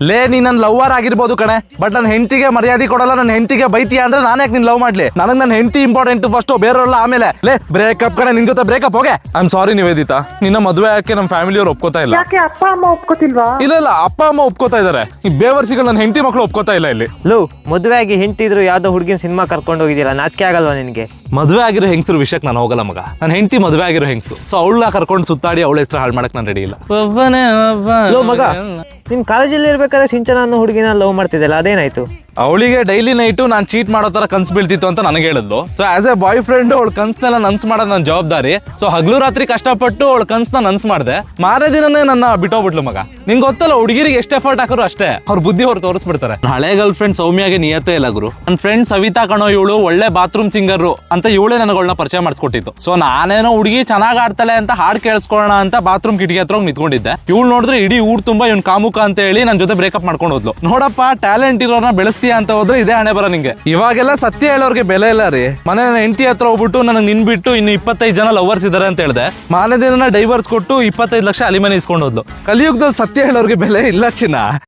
ಲೇ ನೀ ನನ್ನ ಲವ್ವರ್ ಆಗಿರ್ಬೋದು ಕಣೆ, ಬಟ್ ನನ್ನ ಹೆಂಡತಿಗೆ ಮರ್ಯಾದೆ ಕೊಡಲ್ಲ, ನನ್ನ ಹೆಂಡತಿಗೆ ಬೈತೀಯ ಅಂದ್ರೆ ನಾನು ಯಾಕೆ ನಿನ್ ಲವ್ ಮಾಡ್ಲಿ? ನನಗೆ ನನ್ನ ಹೆಂಡತಿ ಇಂಪಾರ್ಟೆಂಟ್ ಫಸ್ಟ್, ಬೇರೆಲ್ಲ ಆಮೇಲೆ. ಲೇ ಬ್ರೇಕಪ್ ಕಣೆ, ನಿನ್ ಜೊತೆ ಬ್ರೇಕಪ್ ಹೋಗೆ. ಐ ಆಮ್ ಸಾರಿ ನಿವೇದಿತಾ, ನಿನ್ನ ಮದುವೆ ಯಾಕೆ ನಮ್ಮ ಫ್ಯಾಮಿಲಿಯವ್ರು ಒಪ್ಕೋತಾ ಇಲ್ಲ. ಯಾಕೆ ಅಪ್ಪ ಅಮ್ಮ ಒಪ್ಕೋತಿಲ್ವಾ? ಇಲ್ಲ ಅಪ್ಪ ಅಮ್ಮ ಒಪ್ಕೋತಾ ಇದಾರೆ, ಈ ಬೇವರ್ಸಿಗಳು ನನ್ನ ಹೆಂಡತಿ ಮಕ್ಕಳು ಒಪ್ಕೋತಾ ಇಲ್ಲ ಇಲ್ಲಿ. ಲೋ, ಮದುವೆ ಆಗಿ ಹೆಂಡತಿದ್ರು ಯಾವ್ದೋ ಹುಡುಗಿನ ಸಿನಿಮಾ ಕರ್ಕೊಂಡು ಹೋಗಿದ್ದೀರಾ, ನಾಚಿಕೆ ಆಗಲ್ವಾ ನಿನಗೆ? ಮದುವೆ ಆಗಿರೋ ಹೆಂಗಸರು ವಿಷಯಕ್ಕೆ ನಾನು ಹೋಗಲ್ಲ ಮಗ, ನನ್ನ ಹೆಂಡತಿ ಮದುವೆ ಆಗಿರೋ ಹೆಂಗಸು, ಸೊ ಅವಳನ್ನ ಕರ್ಕೊಂಡು ಸುತ್ತಾಡಿ ಅವಳ ಹೆಸರು ಹಾಳು ಮಾಡಕ್ ನಾನು ರೆಡಿ ಇಲ್ಲ. ಲೋ ಮಗ, ನಿನ್ ಕಾಲೇಜಲ್ಲಿ ಇರ್ಬೇಕಾದ್ರೆ ಸಿಂಚನ ಅನ್ನೋ ಹುಡುಗಿನ ಲವ್ ಮಾಡ್ತಿದ್ದಲ್ಲ, ಅದೇನಾಯ್ತು? ಅವಳಿಗೆ ಡೈಲಿ ನೈಟು ನಾನು ಚೀಟ್ ಮಾಡೋ ತರ ಕನ್ಸು ಬೀಳ್ತಿತ್ತು ಅಂತ ನನಗೆ ಹೇಳಿದ್ಲು. So as a boy friend ಅವಳ ಕನ್ಸನೆಲ್ಲ ನನ್ಸ್ ಮಾಡೋದು ನನ್ನ ಜವಾಬ್ದಾರಿ. ಸೊ ಹಗಲು ರಾತ್ರಿ ಕಷ್ಟಪಟ್ಟು ಅವಳ ಕನ್ಸನ್ನ ನನ್ಸ್ ಮಾಡಿದೆ, ಮಾರೇ ದಿನನೇ ನನ್ನ ಬಿಟ್ಟೋಗ್ಬಿಟ್ಲು ಮಗ. ನಿಂಗೆ ಗೊತ್ತಲ್ಲ, ಹುಡುಗಿರಿಗೆ ಎಷ್ಟು ಎಫರ್ಟ್ ಹಾಕೋರು ಅಷ್ಟೇ ಅವ್ರ ಬುದ್ಧಿ ಅವ್ರು ತೋರಿಸ್ಬಿಡ್ತಾರೆ. ಹಳೆ ಗರ್ಲ್ ಫ್ರೆಂಡ್ ಸೌಮ್ಯಾಗೆ ನಿಯತ್ತೇ ಇಲ್ಲ ಗುರು. ನನ್ನ ಫ್ರೆಂಡ್ ಸವಿತಾ ಕಣೋ, ಇವಳು ಒಳ್ಳೆ ಬಾತ್ರೂಮ್ ಸಿಂಗರ್ ಅಂತ ಇವಳೇ ನನಗಳನ್ನ ಪರಿಚಯ ಮಾಡಿಸ್ಕೊಟ್ಟಿತ್ತು. ಸೊ ನಾನೇನೋ ಹುಡುಗಿ ಚೆನ್ನಾಗಿ ಆಡ್ತಾಳೆ ಅಂತ ಹಾಡು ಕೇಳಿಸ್ಕೊಳ್ಳೋಣ ಅಂತ ಬಾತ್ರೂಮ್ ಕಿಟಕಿ ಹತ್ರ ನಿಂತ್ಕೊಂಡಿದ್ದೆ. ಇವಳು ನೋಡಿದ್ರೆ ಇಡೀ ಊರ್ ತುಂಬಾ ಇವ್ನು ಕಾಮುಕ ಅಂತ ಹೇಳಿ ನನ್ನ ಜೊತೆ ಬ್ರೇಕಪ್ ಮಾಡ್ಕೊಂಡು ಹೋದ್ಲು. ನೋಡಪ್ಪ, ಟ್ಯಾಲೆಂಟ್ ಇರೋರ್ನ ಬೆಳೆಸ್ತೀಯ ಅಂತ ಹೋದ್ರೆ ಇದೇ ಹಣೆ ಬರ ನಿಂಗೆ. ಇವಾಗೆಲ್ಲ ಸತ್ಯ ಹೇಳೋರ್ಗೆ ಬೆಲೆ ಇಲ್ಲ ರೀ. ಮನೆ ಹೆಂಡತಿ ಹತ್ರ ಹೋಗ್ಬಿಟ್ಟು ನನಗೆ ನಿನ್ಬಿಟ್ಟು ಇನ್ನು 25 ಜನ ಲವರ್ಸ್ ಇದಾರೆ ಅಂತ ಹೇಳ್ದೆ, ಮಾರನೇ ದಿನ ಡೈವರ್ಸ್ ಕೊಟ್ಟು 25 ಲಕ್ಷ ಅಲಿಮನಿ ಇಸ್ಕೊಂಡು ಹೋದ್ಲು. ಕಲಿಯುಗದಲ್ಲಿ ಸತ್ಯ ಹೇಳೋರ್ಗೆ ಬೆಲೆ ಇಲ್ಲ ಚಿನ್ನ.